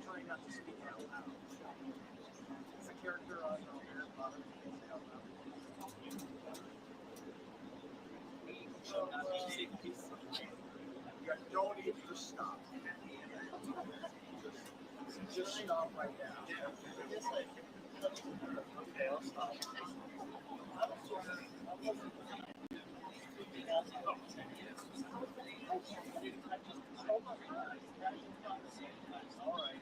Trying not to speak out loud. It's a character on Harry Potter. You don't need to stop. Just stop right now. Okay, I'll stop. All right.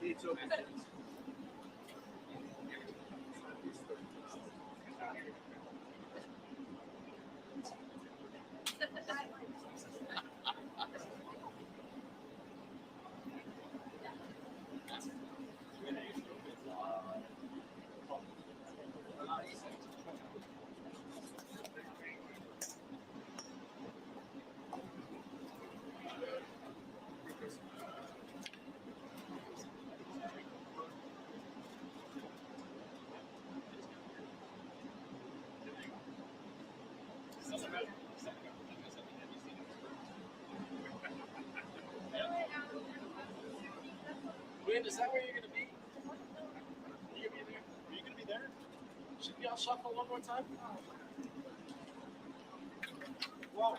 It's okay. Win, is that where you're going to be? Are you going to be there? Are you going to be there? Should we all shuffle one more time? Whoa.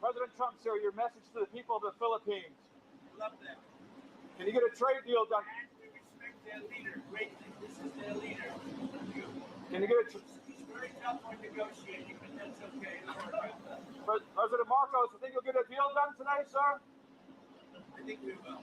President Trump, sir, your message to the people of the Philippines. Love them. Can you get a trade deal done? And we respect their leader greatly. This is their leader. Can you get a He's very tough on negotiating, but that's okay. It'll work out. President Marcos, you think you'll get a deal done tonight, sir? I think we will.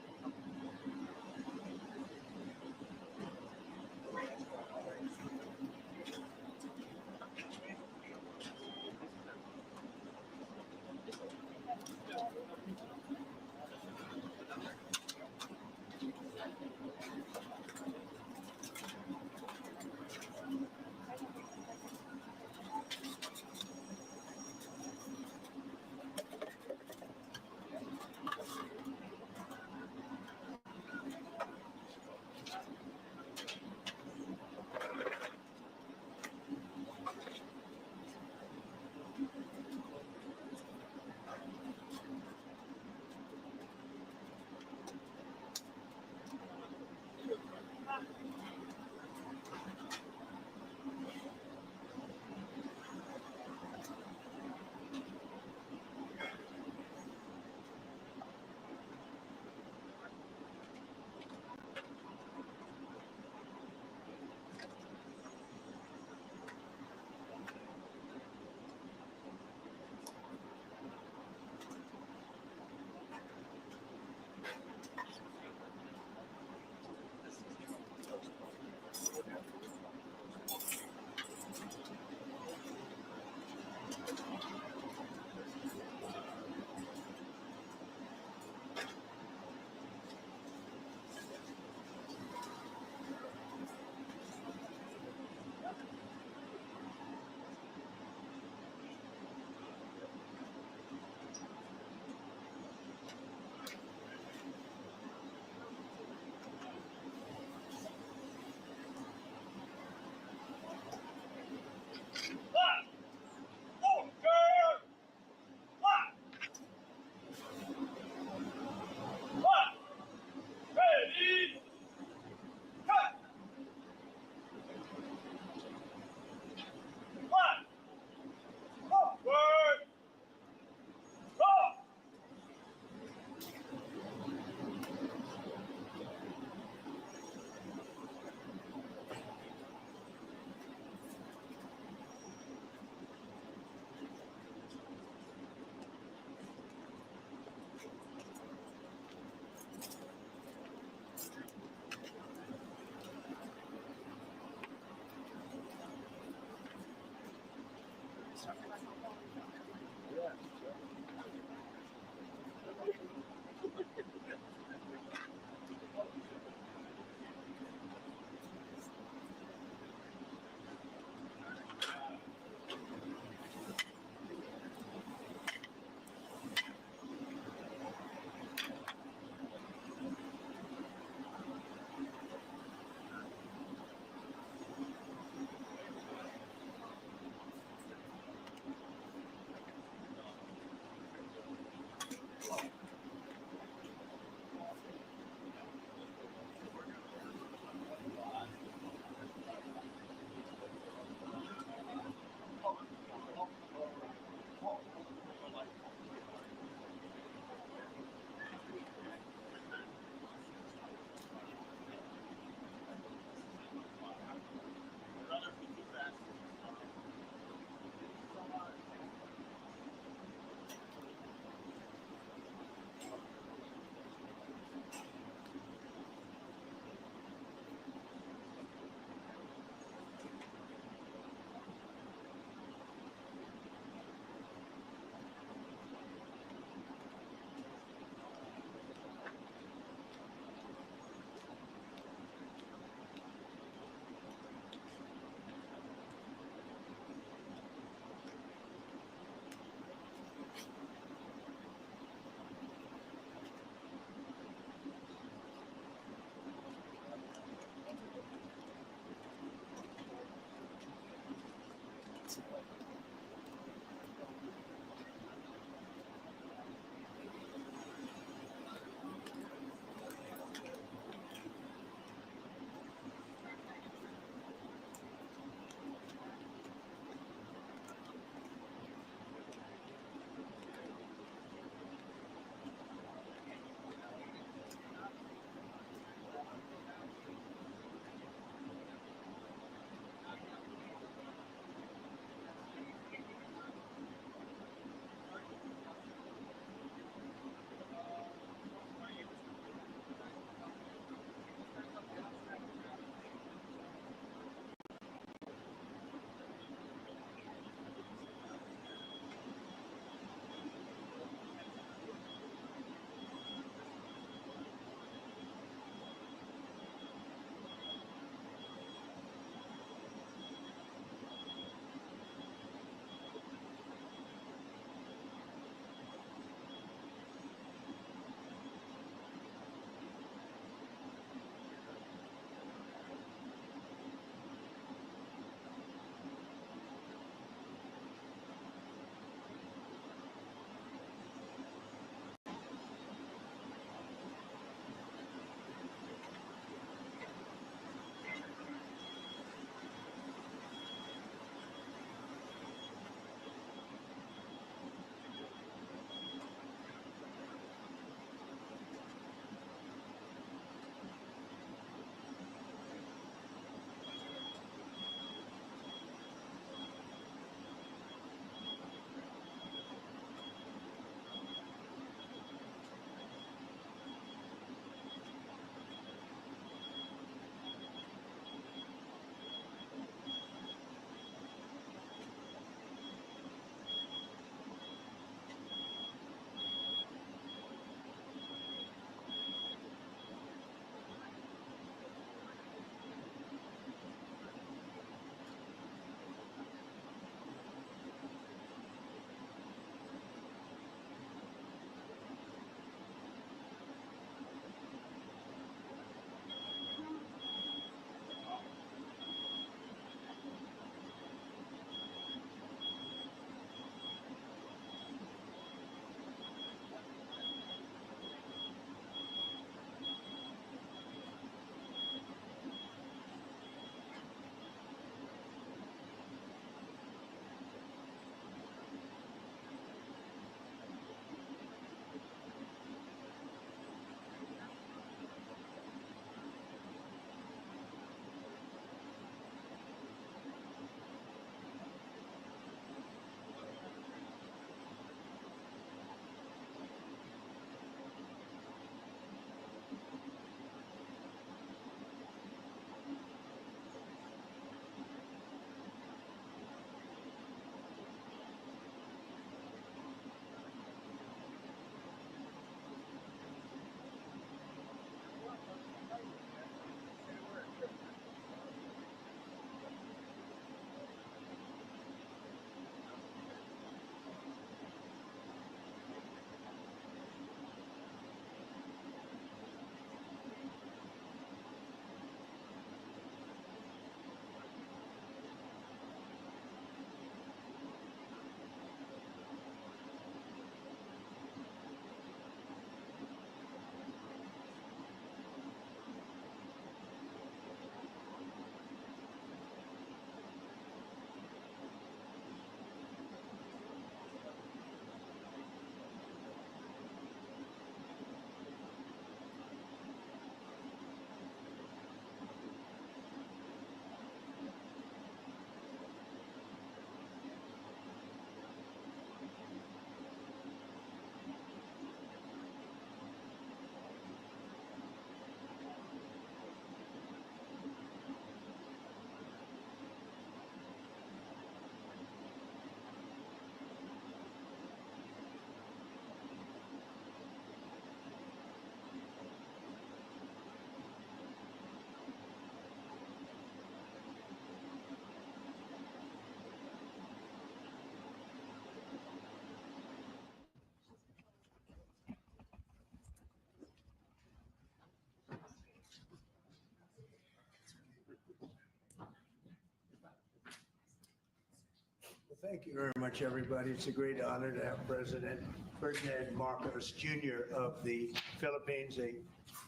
Thank you very much, everybody. It's a great honor to have President Ferdinand Marcos Jr. of the Philippines, a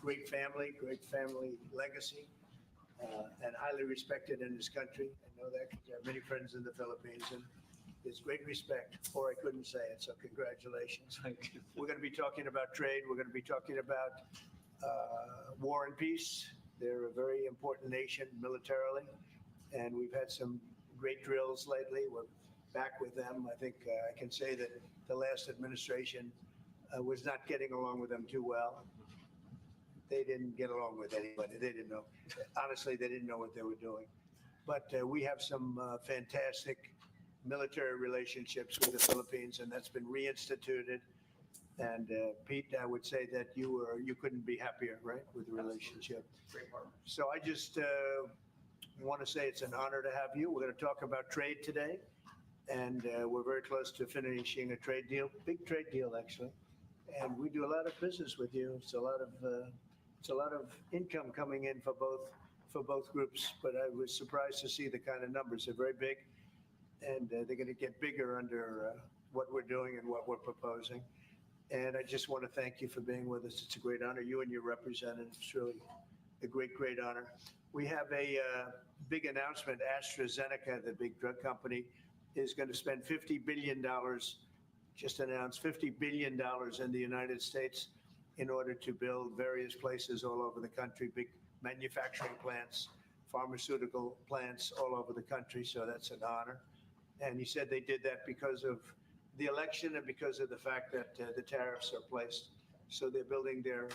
great family legacy, and highly respected in his country. I know that because I have many friends in the Philippines, and there's great respect, or I couldn't say it, so congratulations. Thank you. We're going to be talking about trade. We're going to be talking about war and peace. They're a very important nation militarily, and we've had some great drills lately. We're back with them. I think I can say that the last administration was not getting along with them too well. They didn't get along with anybody. They didn't know. Honestly, they didn't know what they were doing. But we have some fantastic military relationships with the Philippines, and that's been reinstituted. And Pete, I would say that you couldn't be happier, right, with the relationship. Great partner. So I just want to say it's an honor to have you. We're going to talk about trade today, and we're very close to finishing a trade deal, big trade deal actually. And we do a lot of business with you. It's a lot of income coming in for both groups. But I was surprised to see the kind of numbers. They're very big, and they're going to get bigger under what we're doing and what we're proposing. And I just want to thank you for being with us. It's a great honor. You and your representatives, it's really a great honor. We have a big announcement. AstraZeneca, the big drug company, is going to spend $50 billion, just announced $50 billion in the United States in order to build various places all over the country, big manufacturing plants, pharmaceutical plants all over the country. So that's an honor. And he said they did that because of the election and because of the fact that the tariffs are placed. So they're building their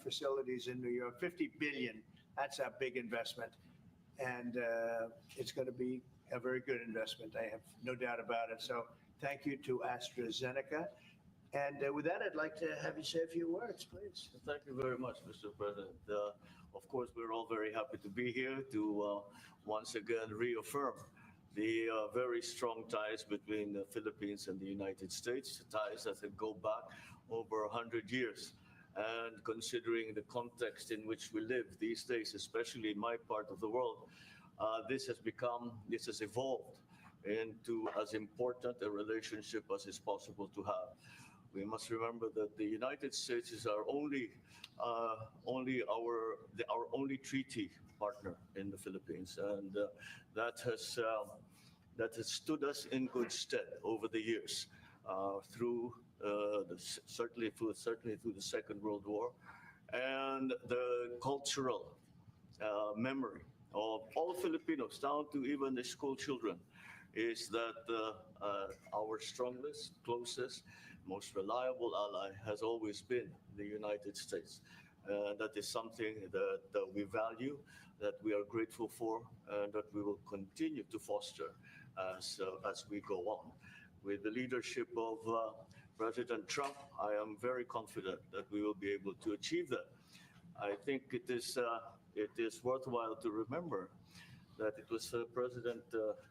facilities in New York. 50 billion, that's a big investment. And it's going to be a very good investment. I have no doubt about it. So thank you to AstraZeneca. And with that, I'd like to have you say a few words, please. Thank you very much, Mr. President. Of course, we're all very happy to be here to once again reaffirm the very strong ties between the Philippines and the United States, ties that go back over 100 years. And considering the context in which we live these days, especially in my part of the world, this has evolved into as important a relationship as is possible to have. We must remember that the United States is our only treaty partner in the Philippines, and that has stood us in good stead over the years, certainly through the Second World War, and the cultural memory of all Filipinos, down to even the school children, is that our strongest, closest, most reliable ally has always been the United States. That is something that we value, that we are grateful for, and that we will continue to foster as we go on. With the leadership of President Trump, I am very confident that we will be able to achieve that. I think it is worthwhile to remember that it was President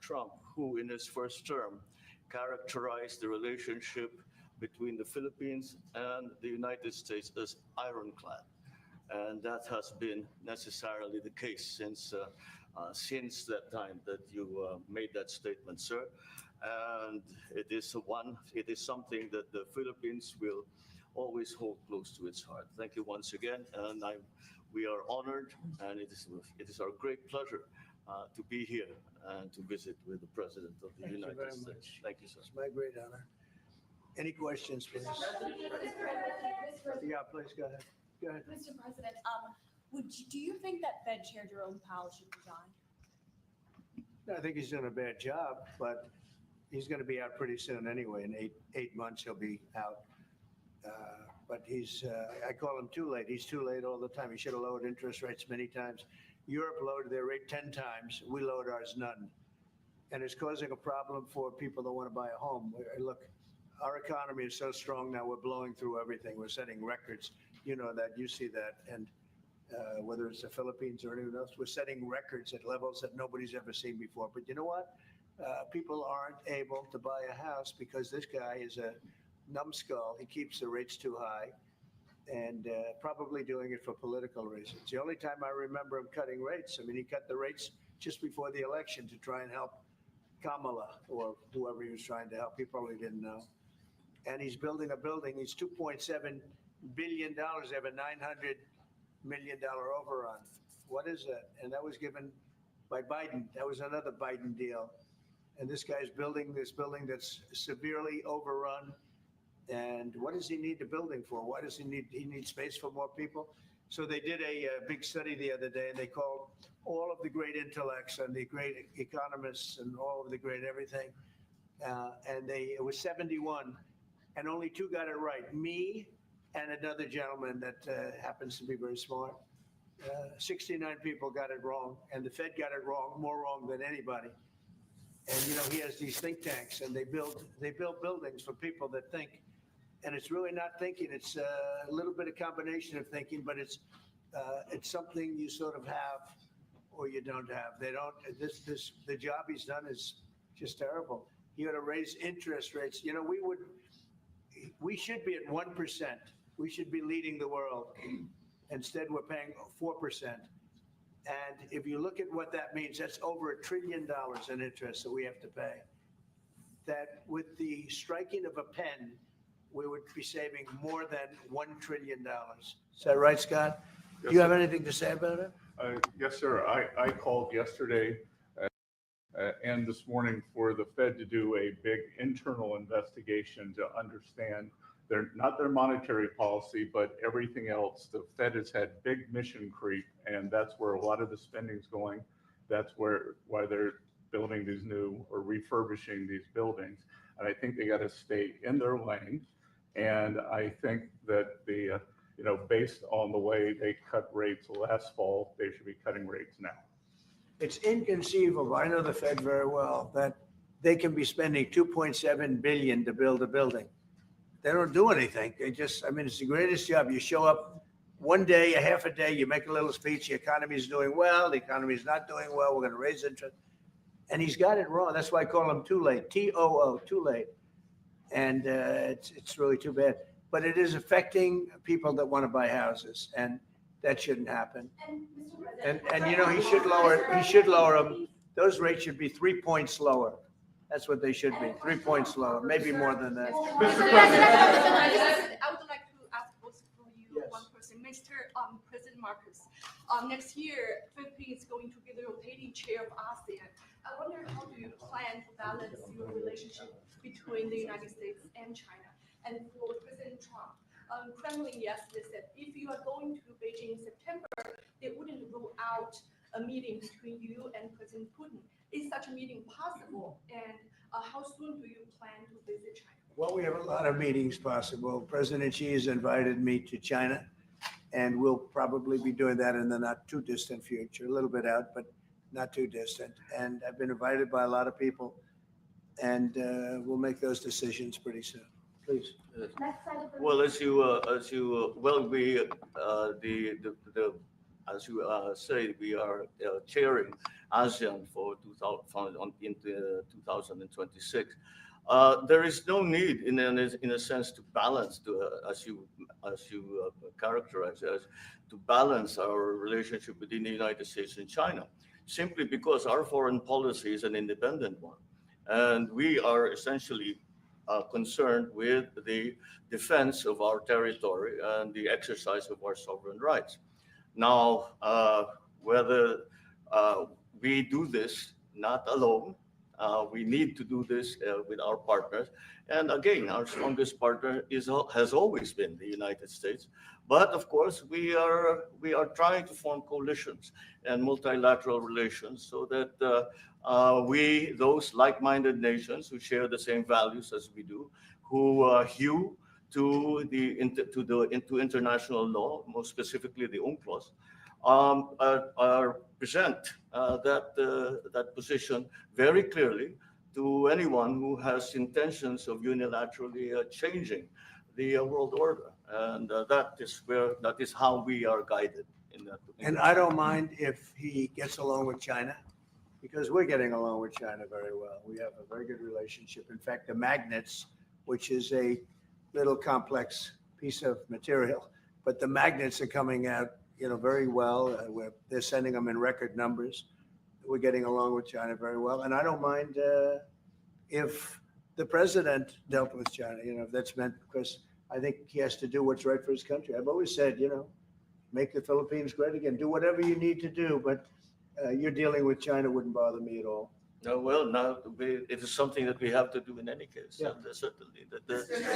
Trump who, in his first term, characterized the relationship between the Philippines and the United States as ironclad. And that has been necessarily the case since that time that you made that statement, sir. And it is something that the Philippines will always hold close to its heart. Thank you once again, and we are honored, and it is our great pleasure to be here and to visit with the President of the United States. Thank you, sir. It's my great honor. Any questions, please? Yeah, please, go ahead. Go ahead. Mr. President, do you think that Fed Chair Jerome Powell should resign? I think he's doing a bad job, but he's going to be out pretty soon anyway. In eight months, he'll be out. But I call him too late. He's too late all the time. He should have lowered interest rates many times. Europe lowered their rate 10 times. We lowered ours none. And it's causing a problem for people that want to buy a home. Look, our economy is so strong now, we're blowing through everything. We're setting records. You know that, you see that. And whether it's the Philippines or anyone else, we're setting records at levels that nobody's ever seen before. But you know what? People aren't able to buy a house because this guy is a numbskull. He keeps the rates too high and probably doing it for political reasons. The only time I remember him cutting rates, I mean, he cut the rates just before the election to try and help Kamala or whoever he was trying to help. He probably didn't know. And he's building a building. He's $2.7 billion. They have a $900 million overrun. What is that? And that was given by Biden. That was another Biden deal. And this guy's building this building that's severely overrun. And what does he need the building for? Why does he need space for more people? So they did a big study the other day, and they called all of the great intellects and the great economists and all of the great everything. And it was 71, and only 2 got it right. Me and another gentleman that happens to be very smart. 69 people got it wrong, and the Fed got it wrong, more wrong than anybody. And he has these think tanks, and they build buildings for people that think. And it's really not thinking. It's a little bit of combination of thinking, but it's something you sort of have or you don't have. They don't. The job he's done is just terrible. You got to raise interest rates. We should be at 1%. We should be leading the world. Instead, we're paying 4%. And if you look at what that means, that's over $1 trillion in interest that we have to pay. That with the striking of a pen, we would be saving more than $1 trillion. Is that right, Scott? Yes, Do you have sir. anything to say about it? Yes, sir. I called yesterday and this morning for the Fed to do a big internal investigation to understand not their monetary policy, but everything else. The Fed has had big mission creep, and that's where a lot of the spending's going. That's why they're building these new or refurbishing these buildings. And I think they got to stay in their lane. And I think that based on the way they cut rates last fall, they should be cutting rates now. It's inconceivable. I know the Fed very well, that they can be spending $2.7 billion to build a building. They don't do anything. It's the greatest job. You show up one day, a half a day, you make a little speech, the economy is doing well, the economy is not doing well, we're going to raise interest. And he's got it wrong. That's why I call him too late, TOO, too late. And it's really too bad. But it is affecting people that want to buy houses, and that shouldn't happen. And Mr. President. And he should lower them. Those rates should be 3 points lower. That's what they should be, 3 points lower, maybe more than that. Mr. I would like to ask both of you Yes. one person. Mr. President Marcos, next year, Philippines is going to be the rotating chair of ASEAN. I wonder, how do you plan to balance your relationship between the United States and China? And for President Trump, Kremlin yesterday said if you are going to Beijing in September, they wouldn't rule out a meeting between you and President Putin. Is such a meeting possible? And how soon do you plan to visit China? Well, we have a lot of meetings possible. President Xi has invited me to China, and we'll probably be doing that in the not too distant future, a little bit out, but not too distant. And I've been invited by a lot of people, and we'll make those decisions pretty soon. Please. Well, as you say, we are chairing ASEAN for 2026. There is no need, in a sense, to balance, as you characterize as, to balance our relationship between the United States and China, simply because our foreign policy is an independent one, and we are essentially concerned with the defense of our territory and the exercise of our sovereign rights. Now, whether we do this not alone, we need to do this with our partners. And again, our strongest partner has always been the United States. But of course, we are trying to form coalitions and multilateral relations so that those like-minded nations who share the same values as we do, who hew to international law, more specifically the UNCLOS, present that position very clearly to anyone who has intentions of unilaterally changing the world order, and that is how we are guided in that. And I don't mind if he gets along with China, because we're getting along with China very well. We have a very good relationship. In fact, the magnets, which is a little complex piece of material, but the magnets are coming out, very well. They're sending them in record numbers. we're getting along with China very well. And I don't mind if the president dealt with China, if that's meant, because I think he has to do what's right for his country. I've always said, make the Philippines great again. Do whatever you need to do, but you're dealing with China wouldn't bother me at all. No, well, now it is something that we have to do in any case. Yeah. And certainly. Mr. President,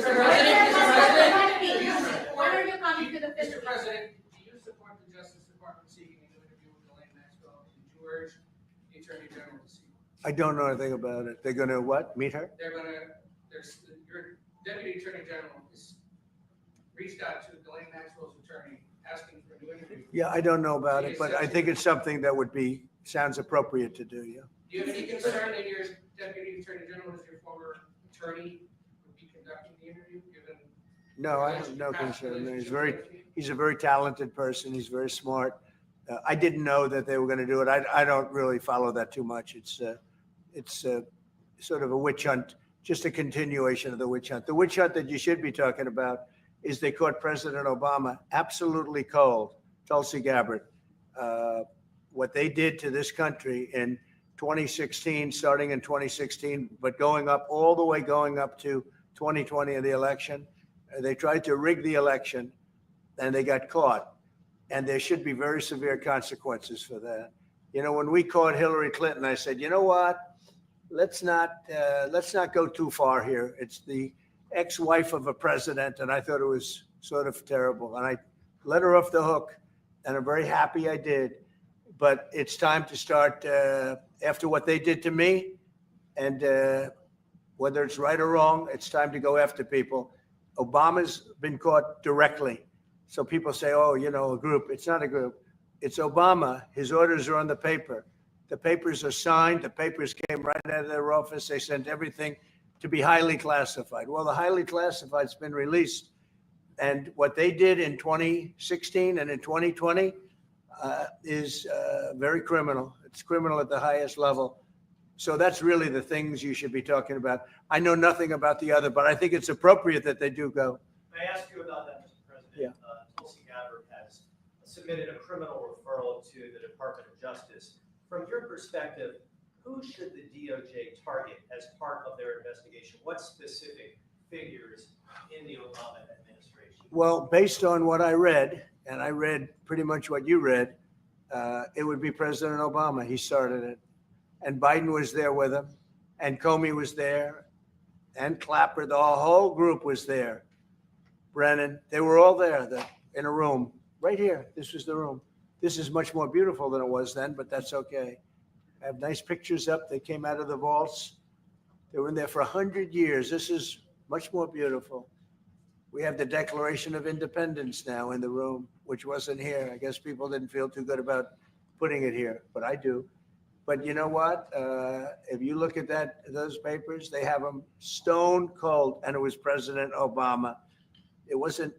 what are your comments to the Mr. President, do you support the Justice Department seeking an interview with Ghislaine Maxwell? Did you urge the Attorney General to seek? I don't know anything about it. They're going to what? Meet her? Your Deputy Attorney General has reached out to Ghislaine Maxwell's attorney asking for a new interview. Yeah, I don't know about it, but I think it's something that sounds appropriate to do, yeah. Do you have any concern that your Deputy Attorney General, as your former attorney, would be conducting the interview, given? No, I have no concern. He's a very talented person. He's very smart. I didn't know that they were going to do it. I don't really follow that too much. It's sort of a witch hunt, just a continuation of the witch hunt. The witch hunt that you should be talking about is they caught President Obama absolutely cold, Tulsi Gabbard. What they did to this country in 2016, starting in 2016, but going up to 2020 in the election. They tried to rig the election and they got caught. And there should be very severe consequences for that. When we caught Hillary Clinton, I said, you know what? Let's not go too far here. It's the ex-wife of a president, and I thought it was sort of terrible. And I let her off the hook, and I'm very happy I did. But it's time to start, after what they did to me, and whether it's right or wrong, it's time to go after people. Obama's been caught directly. So people say, oh, a group. It's not a group. It's Obama. His orders are on the paper. The papers are signed. The papers came right out of their office. They sent everything to be highly classified. Well, the highly classified's been released. And what they did in 2016 and in 2020 is very criminal. It's criminal at the highest level. So that's really the things you should be talking about. I know nothing about the other, but I think it's appropriate that they do go. May I ask you about that, Mr. President? Yeah. Tulsi Gabbard has submitted a criminal referral to the Department of Justice. From your perspective, who should the DOJ target as part of their investigation? What specific figures in the Obama administration? Well, based on what I read, and I read pretty much what you read, it would be President Obama. He started it. And Biden was there with him, and Comey was there, and Clapper. The whole group was there. Brennan, they were all there in a room right here. This was the room. This is much more beautiful than it was then, but that's okay. I have nice pictures up. They came out of the vaults. They were in there for 100 years. This is much more beautiful. We have the Declaration of Independence now in the room, which wasn't here. I guess people didn't feel too good about putting it here, but I do. But you know what? If you look at those papers, they have them stone cold, and it was President Obama. It wasn't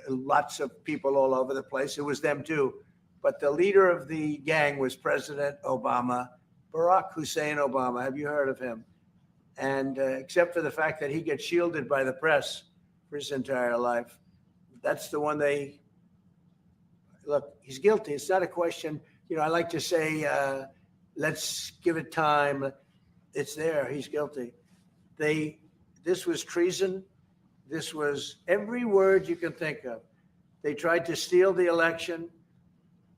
lots of people all over the place. It was them too. But the leader of the gang was President Obama, Barack Hussein Obama. Have you heard of him? And except for the fact that he gets shielded by the press for his entire life, that's the one look, he's guilty. It's not a question. I like to say, let's give it time. It's there. He's guilty. This was treason. This was every word you can think of. They tried to steal the election.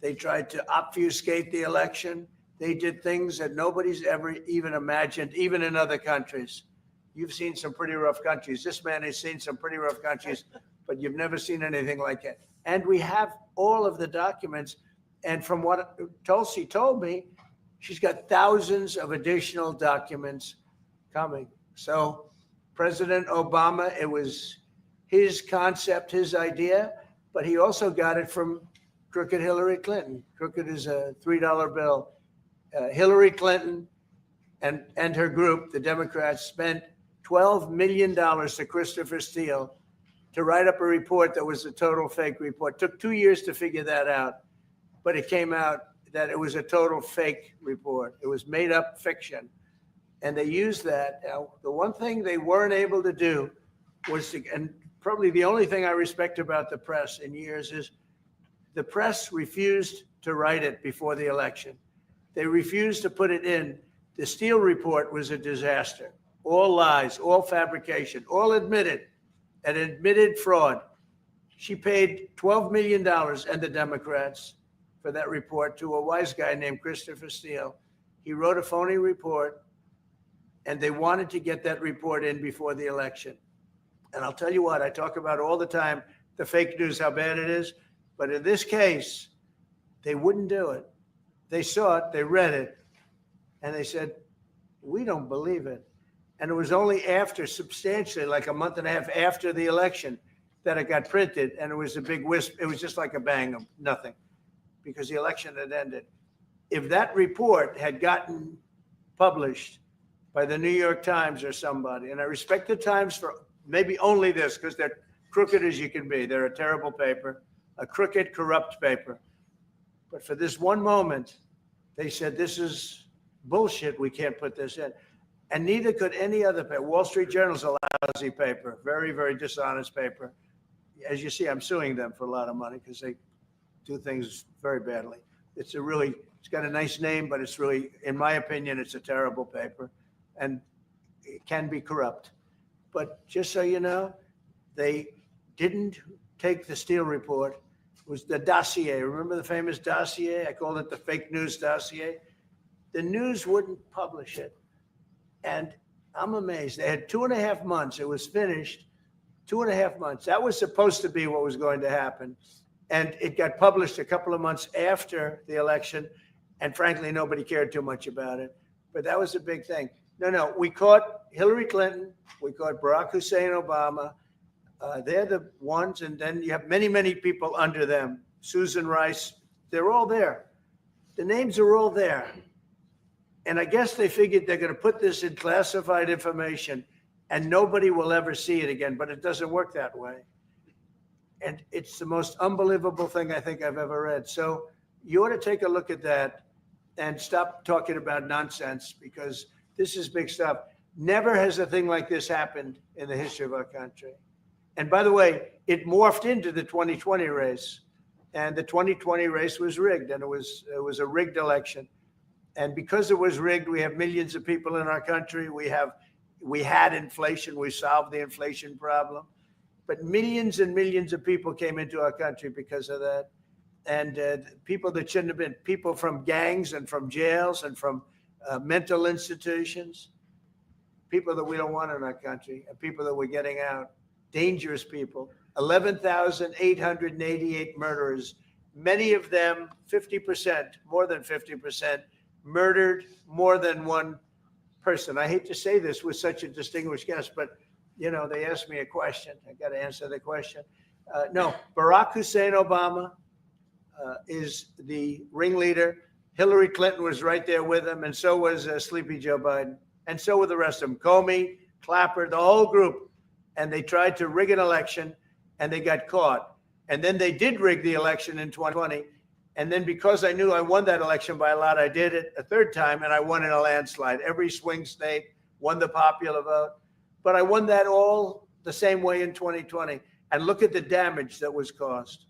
They tried to obfuscate the election. They did things that nobody's ever even imagined, even in other countries. You've seen some pretty rough countries. This man has seen some pretty rough countries, but you've never seen anything like it. And we have all of the documents. And from what Tulsi told me, she's got thousands of additional documents coming. So President Obama, it was his concept, his idea, but he also got it from crooked Hillary Clinton. Crooked is a $3 bill. Hillary Clinton and her group, the Democrats, spent $12 million to Christopher Steele to write up a report that was a total fake report. Took 2 years to figure that out, but it came out that it was a total fake report. It was made up fiction. And they used that. Now, the one thing they weren't able to do was and probably the only thing I respect about the press in years is the press refused to write it before the election. They refused to put it in. The Steele report was a disaster. All lies, all fabrication, all admitted, an admitted fraud. She paid $12 million, and the Democrats, for that report to a wise guy named Christopher Steele. He wrote a phony report, and they wanted to get that report in before the election. And I'll tell you what, I talk about all the time, the fake news, how bad it is. But in this case, they wouldn't do it. They saw it, they read it, and they said, we don't believe it. And it was only after, substantially, like a month and a half after the election, that it got printed, and it was a big wisp. It was just like a bang of nothing, because the election had ended. If that report had gotten published by the New York Times or somebody, and I respect the Times for maybe only this, because they're crooked as you can be. They're a terrible paper, a crooked, corrupt paper. But for this one moment, they said, this is bullshit, we can't put this in. And neither could any other paper. Wall Street Journal's a lousy paper, very, very dishonest paper. As you see, I'm suing them for a lot of money because they do things very badly. It's got a nice name, but it's really, in my opinion, it's a terrible paper, and it can be corrupt. But just so you know, they didn't take the Steele report. It was the dossier. Remember the famous dossier? I called it the fake news dossier. The news wouldn't publish it. And I'm amazed. They had 2.5 months. It was finished, 2.5 months. That was supposed to be what was going to happen. And it got published a couple of months after the election. And frankly, nobody cared too much about it. But that was a big thing. No, we caught Hillary Clinton. We caught Barack Hussein Obama. They're the ones. And then you have many, many people under them. Susan Rice. They're all there. The names are all there. And I guess they figured they're going to put this in classified information and nobody will ever see it again. But it doesn't work that way. And it's the most unbelievable thing I think I've ever read. So you ought to take a look at that and stop talking about nonsense, because this is big stuff. Never has a thing like this happened in the history of our country. And by the way, it morphed into the 2020 race. And the 2020 race was rigged, and it was a rigged election. And because it was rigged, we have millions of people in our country. We had inflation. We solved the inflation problem. But millions and millions of people came into our country because of that. And people that shouldn't have been, people from gangs and from jails and from mental institutions, people that we don't want in our country, and people that we're getting out, dangerous people. 11,888 murderers, many of them 50%, more than 50%, murdered more than one person. I hate to say this with such a distinguished guest, but you know, they asked me a question. I got to answer the question. No, Barack Hussein Obama is the ringleader. Hillary Clinton was right there with him, and so was Sleepy Joe Biden, and so were the rest of them. Comey, Clapper, the whole group. And they tried to rig an election, and they got caught. And then they did rig the election in 2020. And then because I knew I won that election by a lot, I did it a third time, and I won in a landslide. Every swing state won the popular vote. But I won that all the same way in 2020. And look at the damage that was caused.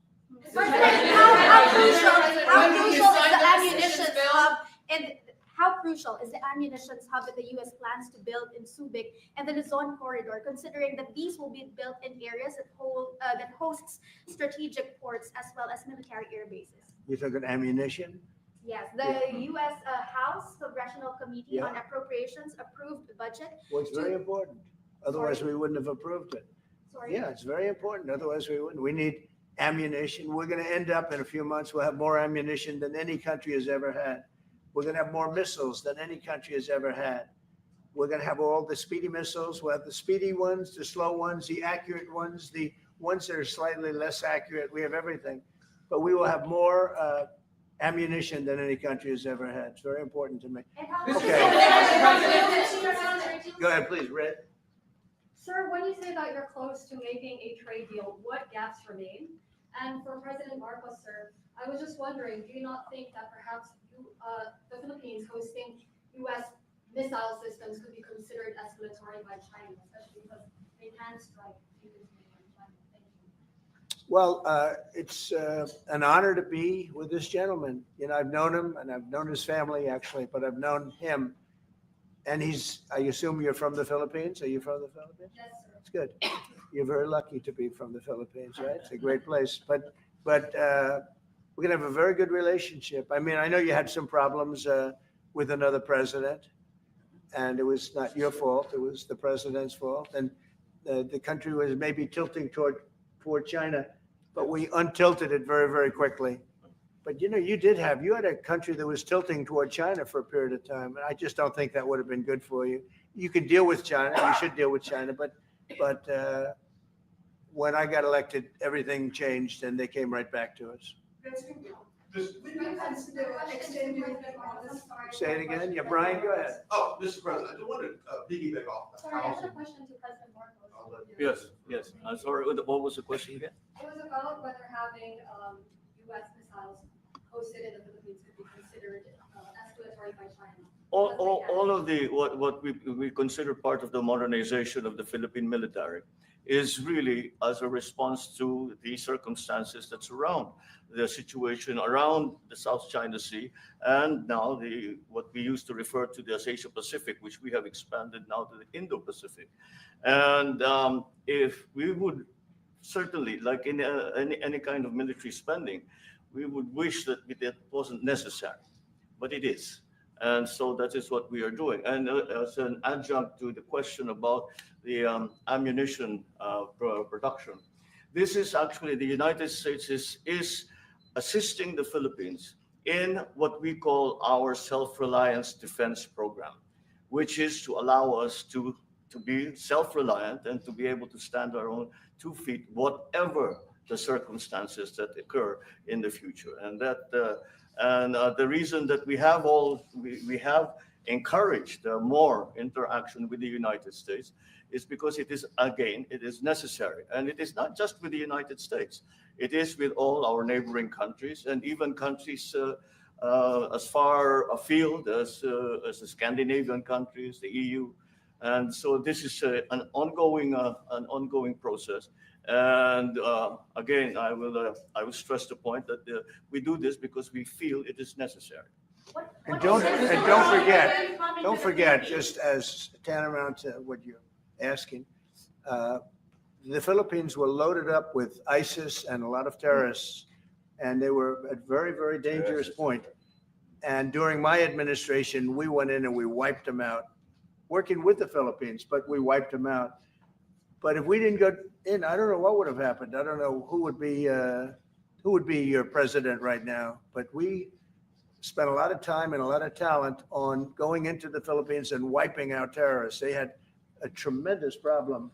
How crucial is the ammunition hub that the U.S. plans to build in Subic and the Luzon corridor, considering that these will be built in areas that hosts strategic ports as well as military air bases? You're talking ammunition? Yes, the U.S. House Congressional Committee on Appropriations approved the budget. Well, it's very important. Otherwise, we wouldn't have approved it. Sorry? Yeah, it's very important. Otherwise, we wouldn't. We need ammunition. We're going to end up in a few months, we'll have more ammunition than any country has ever had. We're going to have more missiles than any country has ever had. We're going to have all the speedy missiles. We'll have the speedy ones, the slow ones, the accurate ones, the ones that are slightly less accurate. We have everything. But we will have more ammunition than any country has ever had. It's very important to me. Okay. Go ahead, please, Red. Sir, when you say that you're close to making a trade deal, what gaps remain? And for President Marcos, sir, I was just wondering, do you not think that perhaps the Philippines hosting U.S. missile systems could be considered escalatory by China, especially because they can strike. Well, it's an honor to be with this gentleman. You know, I've known him and I've known his family actually, but I've known him. And I assume you're from the Philippines? Are you from the Philippines? Yes, sir. It's good. You're very lucky to be from the Philippines, right? It's a great place. But we're going to have a very good relationship. I mean, I know you had some problems with another president, and it was not your fault. It was the president's fault. And the country was maybe tilting toward China, but we untilted it very, very quickly. But you know, you had a country that was tilting toward China for a period of time, and I just don't think that would have been good for you. You can deal with China, you should deal with China, but when I got elected, everything changed and they came right back to us. Say it again. Yeah, Brian, go ahead. Oh, Mr. President, I just wanted to piggyback off the Sorry, I have housing. a question to President Marcos. Yes. I'm sorry, what was the question again? It was about whether having U.S. missiles hosted in the Philippines could be considered escalatory by China. All of what we consider part of the modernization of the Philippine military is really as a response to the circumstances that surround the situation around the South China Sea, and now what we used to refer to as Asia Pacific, which we have expanded now to the Indo-Pacific. And if we would certainly, like in any kind of military spending, we would wish that it wasn't necessary, but it is. And so that is what we are doing. And as an adjunct to the question about the ammunition production, this is actually the United States is assisting the Philippines in what we call our self-reliance defense program, which is to allow us to be self-reliant and to be able to stand our own 2 feet, whatever the circumstances that occur in the future. And the reason that we have encouraged more interaction with the United States is because it is necessary. And it is not just with the United States. It is with all our neighboring countries and even countries as far afield as the Scandinavian countries, the EU. And so this is an ongoing process. And again, I will stress the point that we do this because we feel it is necessary. And don't forget, just as tantamount to what you're asking, the Philippines were loaded up with ISIS and a lot of terrorists, and they were at very, very dangerous point. And during my administration, we went in and we wiped them out, working with the Philippines, but we wiped them out. But if we didn't go in, I don't know what would have happened. I don't know who would be your president right now. But we spent a lot of time and a lot of talent on going into the Philippines and wiping out terrorists. They had a tremendous problem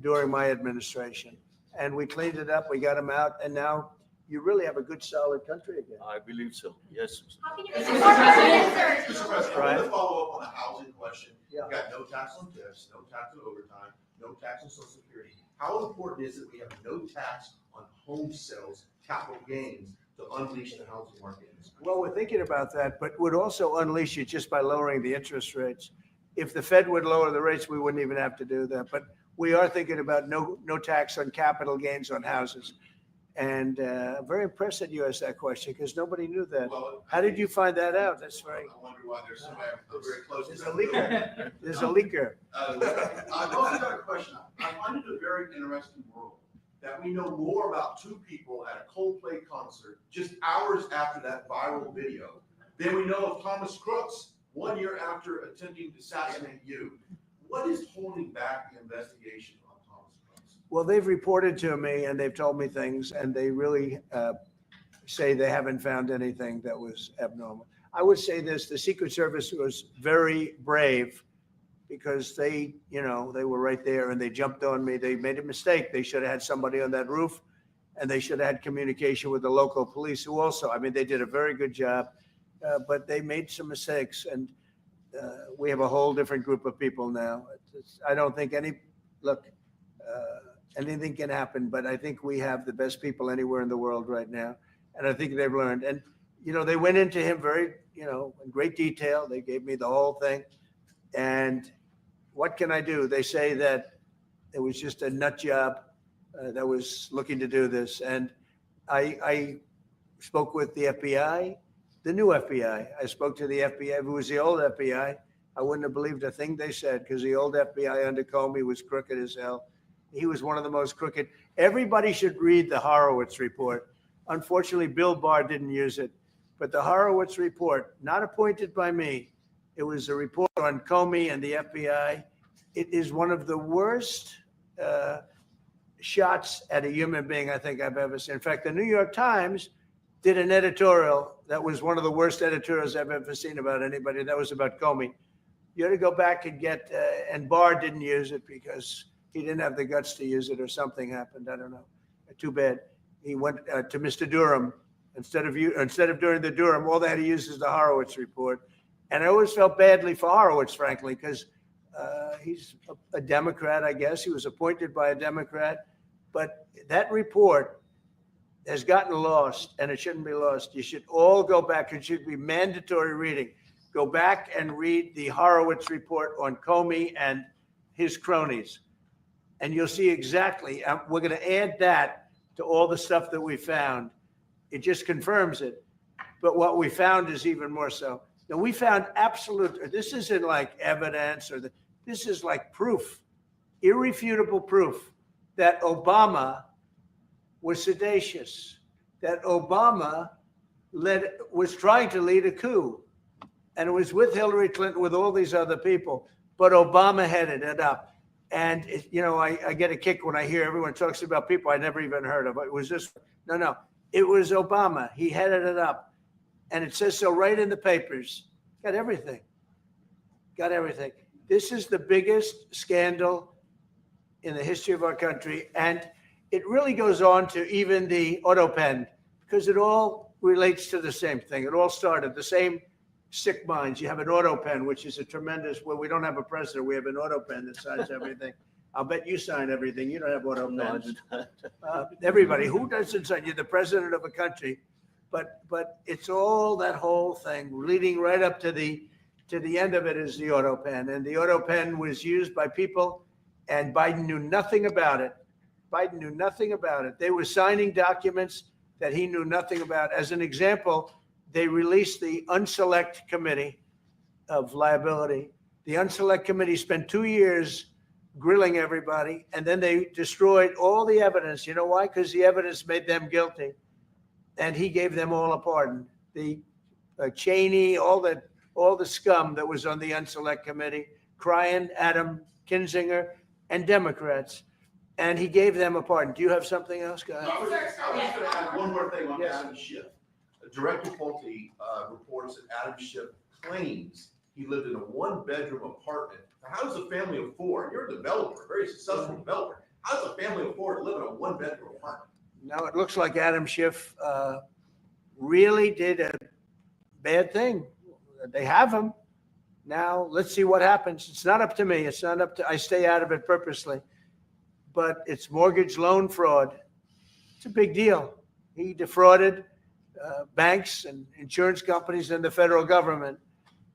during my administration, and we cleaned it up. We got them out, and now you really have a good, solid country again. I believe so. Yes. How can you make more president? Mr. President, I want to follow up on the housing question. Yeah. We got no tax on tips, no tax on overtime, no tax on Social Security. How important is it we have no tax on home sales, capital gains, to unleash the housing market in this country? Well, we're thinking about that, but would also unleash it just by lowering the interest rates. If the Fed would lower the rates, we wouldn't even have to do that. But we are thinking about no tax on capital gains on houses. And I'm very impressed that you asked that question because nobody knew that. Well, How did you find that out? That's right. I wonder why there's somebody very close. There's a leaker. There's a leaker. I've also got a question. I find it a very interesting world that we know more about two people at a Coldplay concert just hours after that viral video than we know of Thomas Crooks 1 year after attempting to assassinate you. What is holding back the investigation on Thomas Crooks? Well, they've reported to me and they've told me things, and they really say they haven't found anything that was abnormal. I would say this, the Secret Service was very brave because they were right there and they jumped on me. They made a mistake. They should have had somebody on that roof, and they should have had communication with the local police who also, they did a very good job, but they made some mistakes. And we have a whole different group of people now. I don't think anything can happen, but I think we have the best people anywhere in the world right now. And I think they've learned. And, they went into him very, in great detail. They gave me the whole thing. And what can I do? They say that it was just a nut job. that was looking to do this. And I spoke with the FBI, the new FBI. I spoke to the FBI, who was the old FBI. I wouldn't have believed a thing they said, because the old FBI under Comey was crooked as hell. He was one of the most crooked. Everybody should read the Horowitz report. Unfortunately, Bill Barr didn't use it. But the Horowitz report, not appointed by me, it was a report on Comey and the FBI. It is one of the worst shots at a human being I think I've ever seen. In fact, the New York Times did an editorial that was one of the worst editorials I've ever seen about anybody. That was about Comey. You ought to go back and get, and Barr didn't use it because he didn't have the guts to use it, or something happened. I don't know. Too bad. He went to Mr. Durham. Instead of doing the Durham, all they had to use is the Horowitz report. And I always felt badly for Horowitz, frankly, because he's a Democrat, I guess. He was appointed by a Democrat. But that report has gotten lost, and it shouldn't be lost. You should all go back. It should be mandatory reading. Go back and read the Horowitz report on Comey and his cronies. And you'll see exactly, we're going to add that to all the stuff that we found. It just confirms it. But what we found is even more so. Now, we found absolute, this isn't like evidence, this is like proof, irrefutable proof that Obama was seditious, that Obama was trying to lead a coup. And it was with Hillary Clinton, with all these other people, but Obama headed it up. And, I get a kick when I hear everyone talks about people I never even heard of. It was just, no. It was Obama. He headed it up. And it says so right in the papers. Got everything. This is the biggest scandal in the history of our country. And it really goes on to even the auto pen, because it all relates to the same thing. It all started the same sick minds. You have an auto pen, which is a tremendous, well, we don't have a president. We have an auto pen that signs everything. I'll bet you sign everything. You don't have auto pens. Everybody, who doesn't sign? You're the president of a country. But it's all that whole thing leading right up to the end of it is the auto pen. And the auto pen was used by people, and Biden knew nothing about it. They were signing documents that he knew nothing about. As an example, they released the Unselect Committee of Liability. The Unselect Committee spent 2 years grilling everybody, and then they destroyed all the evidence. You know why? Because the evidence made them guilty. And he gave them all a pardon. The Cheney, all the scum that was on the Unselect Committee, Cryan, Adam Kinzinger, and Democrats. And he gave them a pardon. Do you have something else, guys? I was just going to add one more thing on Yes. Adam Schiff. Director Pulte reports that Adam Schiff claims he lived in a one-bedroom apartment. Now, how does a family of four, you're a developer, a very successful developer, how does a family of four live in a one-bedroom apartment? Now, it looks like Adam Schiff really did a bad thing. They have him. Now, let's see what happens. It's not up to me. I stay out of it purposely. But it's mortgage loan fraud. It's a big deal. He defrauded banks and insurance companies and the federal government.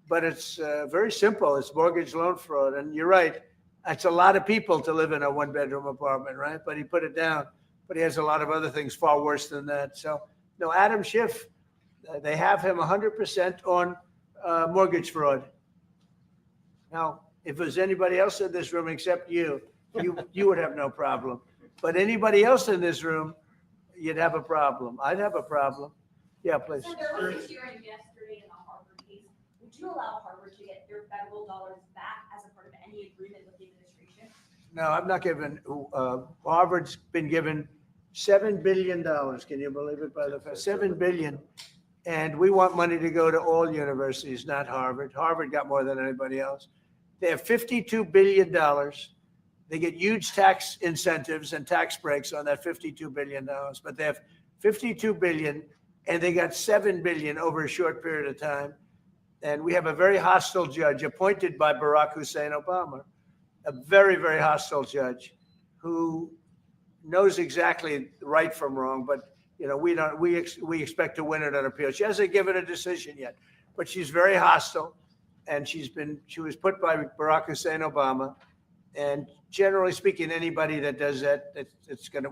But it's very simple. It's mortgage loan fraud. And you're right. It's a lot of people to live in a one-bedroom apartment, right? But he put it down. But he has a lot of other things far worse than that. So, no, Adam Schiff, they have him 100% on mortgage fraud. Now, if there's anybody else in this room except you would have no problem. But anybody else in this room, you'd have a problem. I'd have a problem. Yeah, please. So there was a hearing yesterday in the Harvard case. Would you allow Harvard to get their federal dollars back as a part of any agreement with the administration? No, I'm not giving. Harvard's been given $7 billion. Can you believe it? By the $7 billion, and we want money to go to all universities, not Harvard. Harvard got more than anybody else. They have $52 billion. They get huge tax incentives and tax breaks on that $52 billion. But they have $52 billion, and they got $7 billion over a short period of time. And we have a very hostile judge appointed by Barack Hussein Obama, a very, very hostile judge who knows exactly right from wrong. But we expect to win it on appeal. She hasn't given a decision yet, but she's very hostile, and she was put by Barack Hussein Obama. And generally speaking, anybody that does that,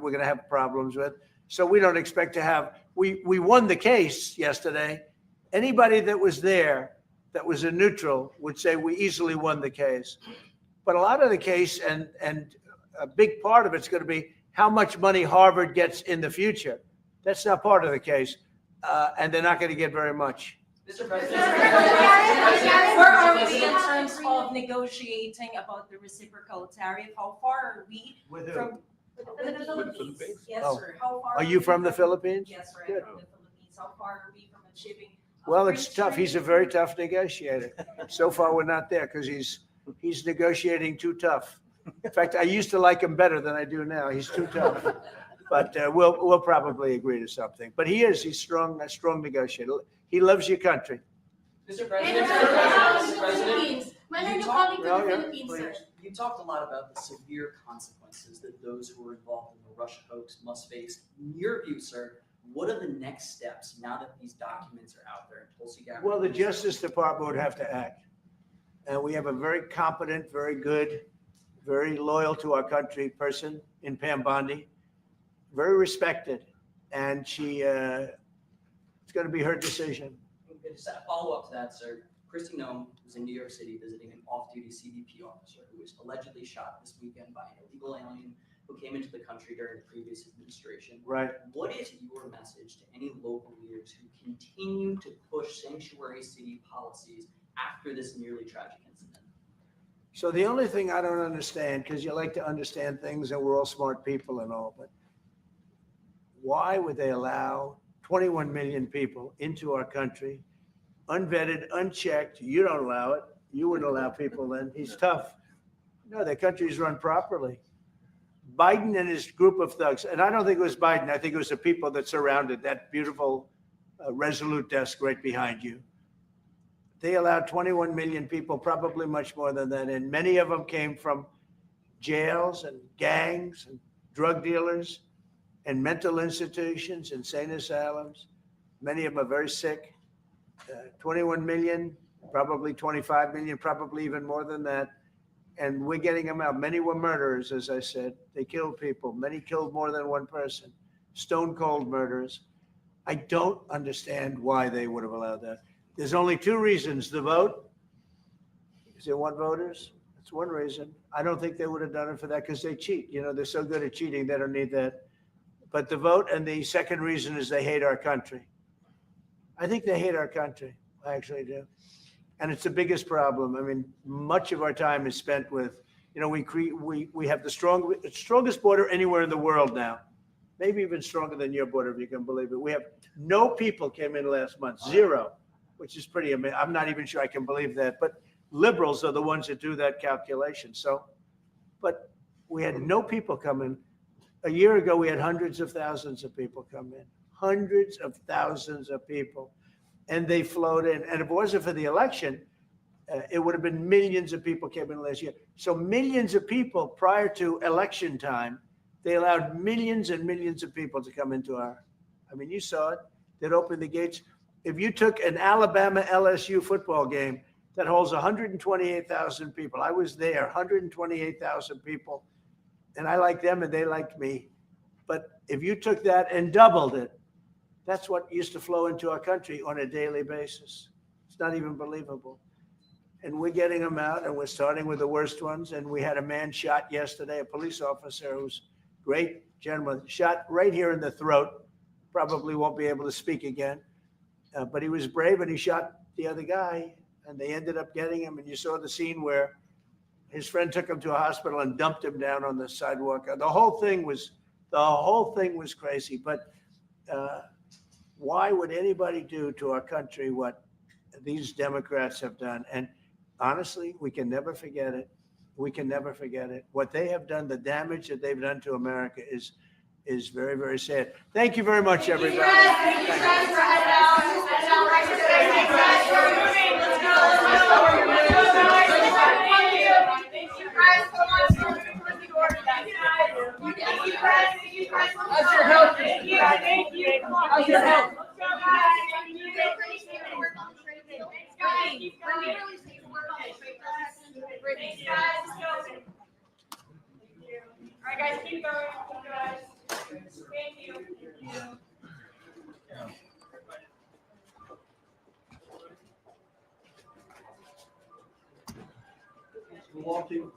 we're gonna have problems with. So we don't expect to have, we won the case yesterday. Anybody that was there, that was a neutral, would say we easily won the case. But a lot of the case and a big part of it's gonna be how much money Harvard gets in the future. That's not part of the case. And they're not gonna get very much. Mr. President, where are we in terms of negotiating about the reciprocal tariff? How far are we With who? from With the Philippines? Yes, Oh. sir. How far Are you from the we Philippines? Yes, sir. Good. I'm from the Philippines. How far are we from achieving? a Well, free it's tough. He's a trade very tough negotiator. So far, we're not there because he's negotiating too tough. In fact, I used to like him better than I do now. He's too tough. But we'll probably agree to something. But he's strong, a strong negotiator. He loves your country. Mr. And President, the Mr. President, Philippines. When are you talk- coming to Oh, the yeah, Philippines, sir? you talked a lot about the severe consequences that those who were involved in the Russia hoax must face. In your view, sir, what are the next steps now that these documents are out there? Tulsi Gabbard- Well, the Justice Department would have to act. And we have a very competent, very good, very loyal to our country person in Pam Bondi, very respected. And it's going to be her decision. Just a follow-up to that, sir. Kristi Noem was in New York City visiting an off-duty CBP officer who was allegedly shot this weekend by an illegal alien who came into the country during the previous administration. Right. What is your message to any local leaders who continue to push sanctuary city policies after this nearly tragic incident? So the only thing I don't understand, because you like to understand things and we're all smart people and all, but why would they allow 21 million people into our country, unvetted, unchecked? You don't allow it. You wouldn't allow people then. He's tough. No, their country's run properly. Biden and his group of thugs, and I don't think it was Biden. I think it was the people that surrounded that beautiful Resolute desk right behind you. They allowed 21 million people, probably much more than that. And many of them came from jails and gangs and drug dealers and mental institutions, insane asylums. Many of them are very sick. 21 million, probably 25 million, probably even more than that. And we're getting them out. Many were murderers, as I said. They killed people. Many killed more than one person. Stone cold murderers. I don't understand why they would have allowed that. There's only two reasons. The vote, because they want voters. That's one reason. I don't think they would have done it for that because they cheat. You know, they're so good at cheating, they don't need that. But the vote, and the second reason is they hate our country. I think they hate our country. I actually do. And it's the biggest problem. I mean, much of our time is spent with, you know, we have the strongest border anywhere in the world now. Maybe even stronger than your border, if you can believe it. We have no people came in last month, zero, which is pretty amazing. I'm not even sure I can believe that. But liberals are the ones that do that calculation. So, but we had no people come in. A year ago, we had hundreds of thousands of people come in, hundreds of thousands of people. And they flowed in. And if it wasn't for the election, it would have been millions of people came in last year. So millions of people prior to election time, they allowed millions and millions of people to come into our, I mean, you saw it. They'd open the gates. If you took an Alabama LSU football game that holds 128,000 people, I was there, 128,000 people, and I liked them and they liked me. But if you took that and doubled it, that's what used to flow into our country on a daily basis. It's not even believable. And we're getting them out, and we're starting with the worst ones. And we had a man shot yesterday, a police officer who's great gentleman, shot right here in the throat. Probably won't be able to speak again. But he was brave, and he shot the other guy, and they ended up getting him. And you saw the scene where his friend took him to a hospital and dumped him down on the sidewalk. The whole thing was crazy. But why would anybody do to our country what these Democrats have done? And honestly, we can never forget it. We can never forget it. What they have done, the damage that they've done to America is very, very sad. Thank you very much, everybody. How's your health? Thank you. How's your health? guys, keep going, guys. Thank you. Walking.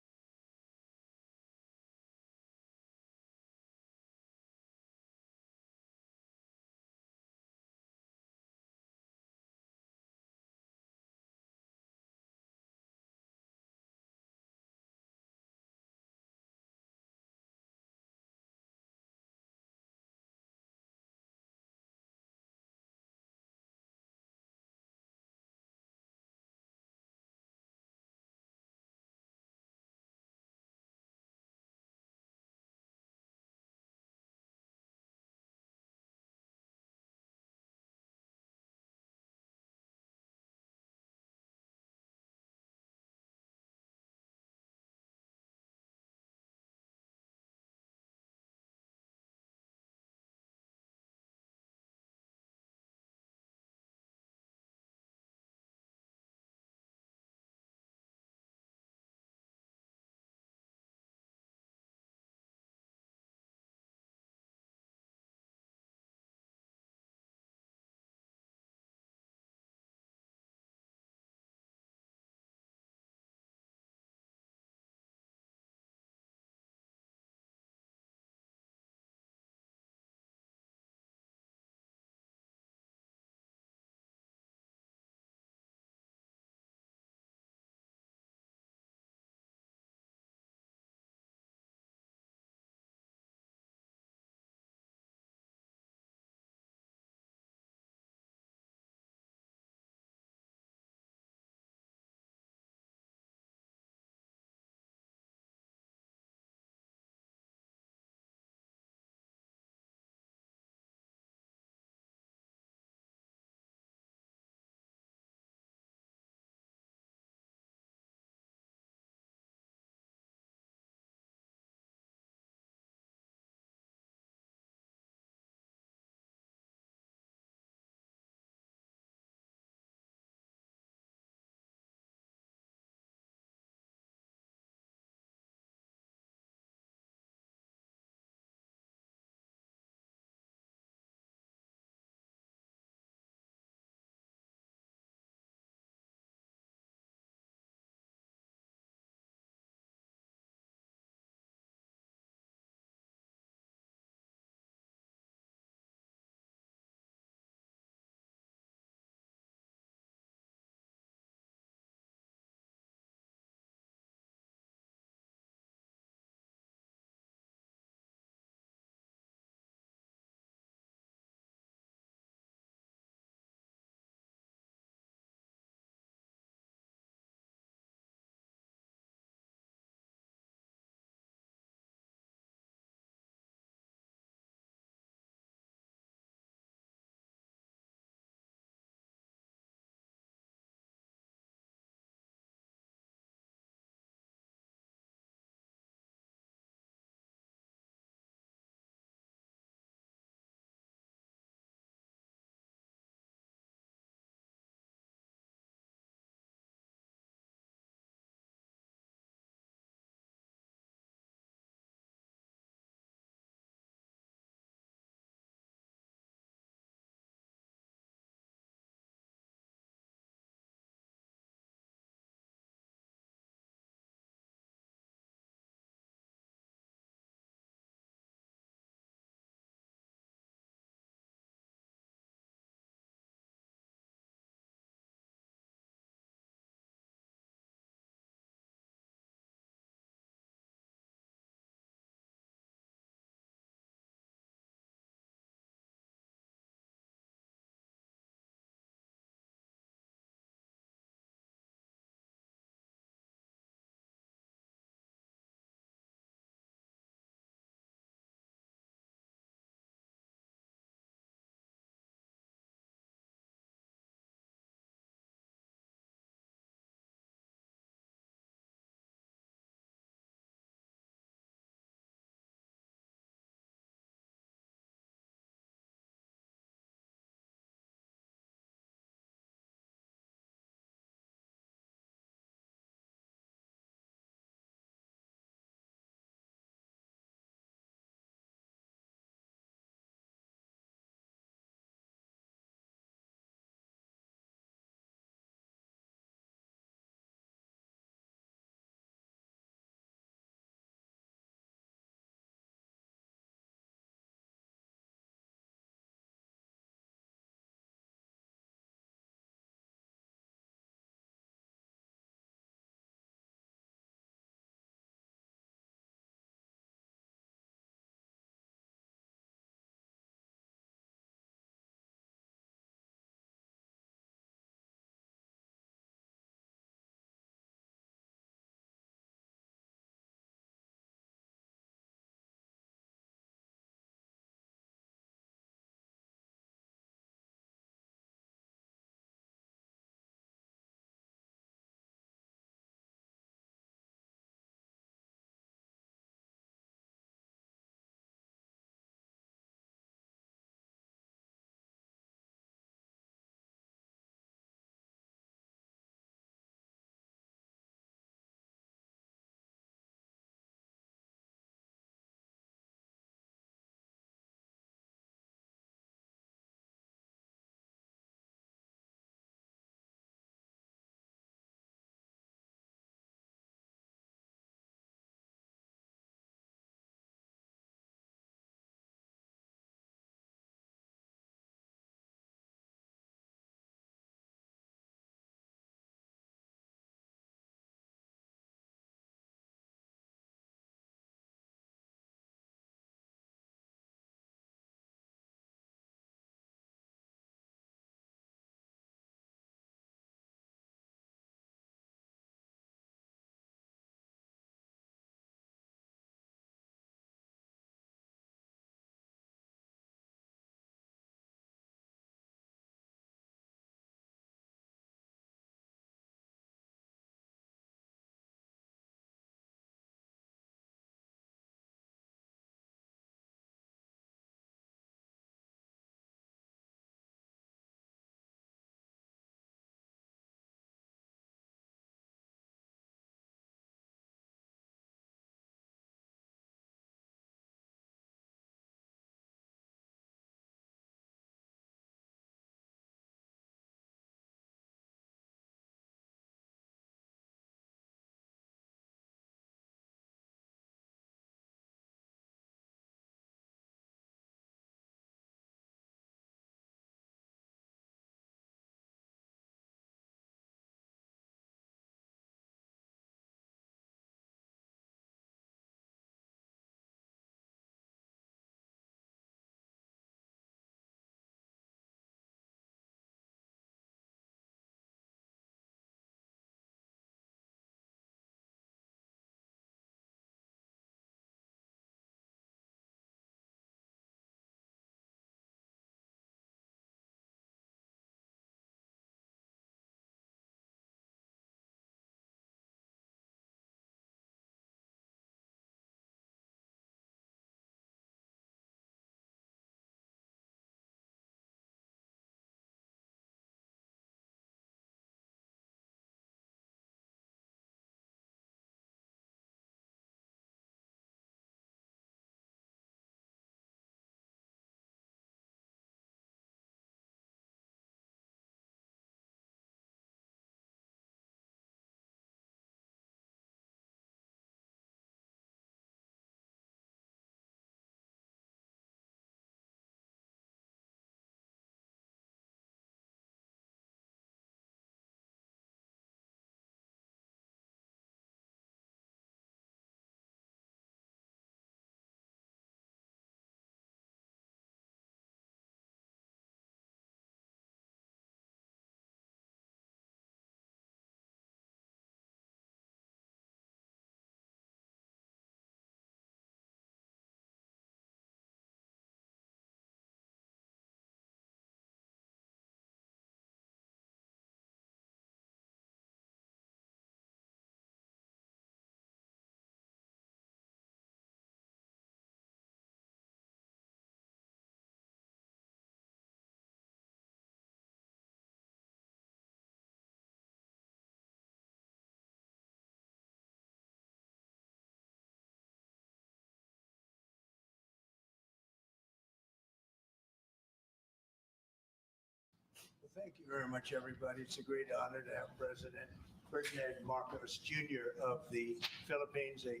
Thank you very much, everybody. It's a great honor to have President Ferdinand Marcos Jr. of the Philippines, a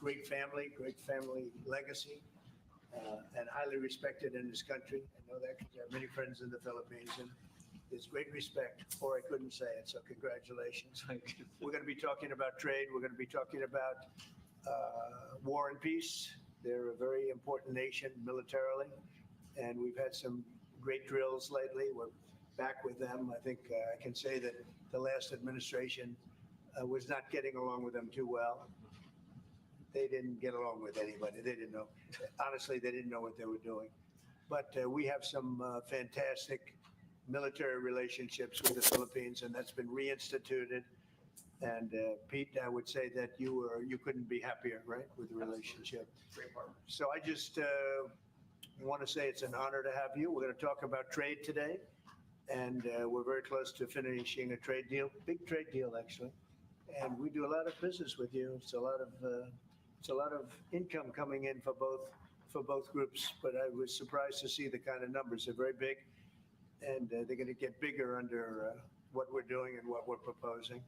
great family legacy, and highly respected in this country. I know that because I have many friends in the Philippines, and there's great respect, or I couldn't say it, so congratulations. Thank you. We're going to be talking about trade. We're going to be talking about war and peace. They're a very important nation militarily, and we've had some great drills lately. We're back with them. I think I can say that the last administration was not getting along with them too well. They didn't get along with anybody. They didn't know. Honestly, they didn't know what they were doing. But we have some fantastic military relationships with the Philippines, and that's been reinstituted. And Pete, I would say that you couldn't be happier, right, with the relationship. Great partner. So I just want to say it's an honor to have you. We're going to talk about trade today, and we're very close to finishing a trade deal, big trade deal actually. And we do a lot of business with you. It's a lot of income coming in for both groups. But I was surprised to see the kind of numbers. They're very big, and they're going to get bigger under what we're doing and what we're proposing.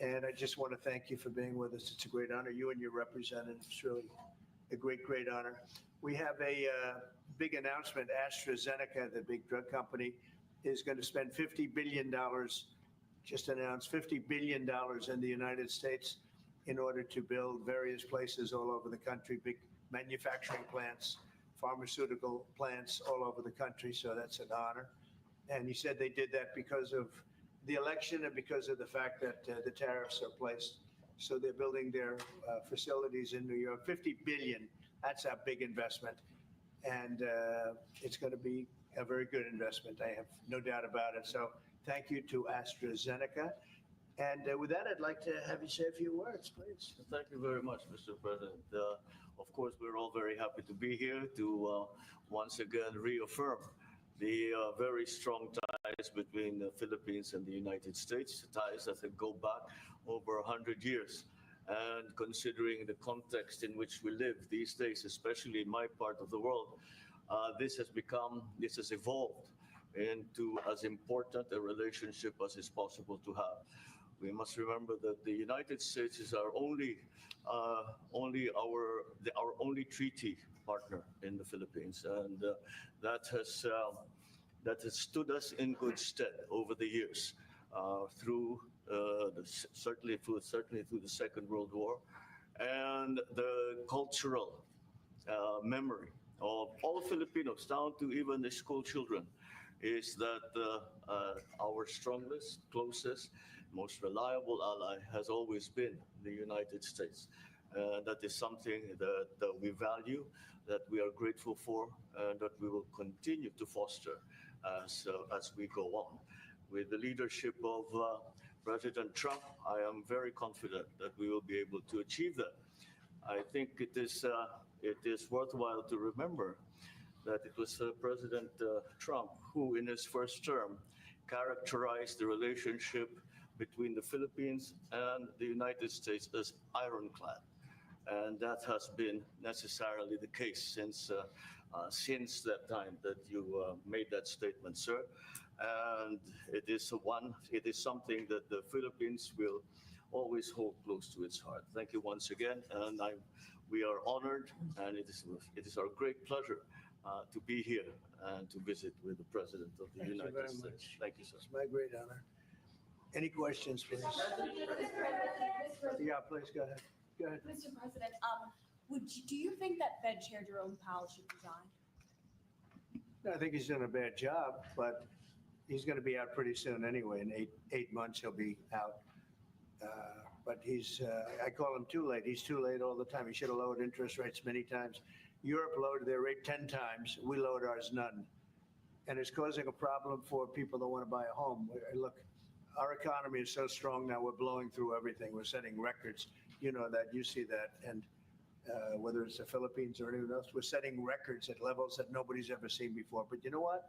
And I just want to thank you for being with us. It's a great honor. You and your representatives, it's really a great honor. We have a big announcement. AstraZeneca, the big drug company, is going to spend $50 billion, just announced $50 billion in the United States in order to build various places all over the country, big manufacturing plants, pharmaceutical plants all over the country. So that's an honor. And he said they did that because of the election and because of the fact that the tariffs are placed. So they're building their facilities in New York. 50 billion, that's a big investment. And it's going to be a very good investment. I have no doubt about it. So thank you to AstraZeneca. And with that, I'd like to have you say a few words, please. Thank you very much, Mr. President. Of course, we're all very happy to be here to once again reaffirm the very strong ties between the Philippines and the United States, ties that go back over 100 years. And considering the context in which we live these days, especially in my part of the world, this has evolved into as important a relationship as is possible to have. We must remember that the United States is our only treaty partner in the Philippines, and that has stood us in good stead over the years, certainly through the Second World War, and the cultural memory of all Filipinos, down to even the school children, is that our strongest, closest, most reliable ally has always been the United States. That is something that we value, that we are grateful for, and that we will continue to foster as we go on. With the leadership of President Trump, I am very confident that we will be able to achieve that. I think it is worthwhile to remember that it was President Trump who, in his first term, characterized the relationship between the Philippines and the United States as ironclad. And that has been necessarily the case since that time that you made that statement, sir. And it is something that the Philippines will always hold close to its heart. Thank you once again, and we are honored, and it is our great pleasure to be here and to visit with the President of the United States. Thank you, sir. It's my great honor. Any questions, please? Yeah, please, go ahead. Go ahead. Mr. President, do you think that Fed Chair Jerome Powell should resign? I think he's done a bad job, but he's going to be out pretty soon anyway. In eight months, he'll be out. But I call him too late. He's too late all the time. He should have lowered interest rates many times. Europe lowered their rate 10 times. We lowered ours none. And it's causing a problem for people that want to buy a home. Look, our economy is so strong now, we're blowing through everything. We're setting records. You know that, you see that. And whether it's the Philippines or anyone else, we're setting records at levels that nobody's ever seen before. But you know what?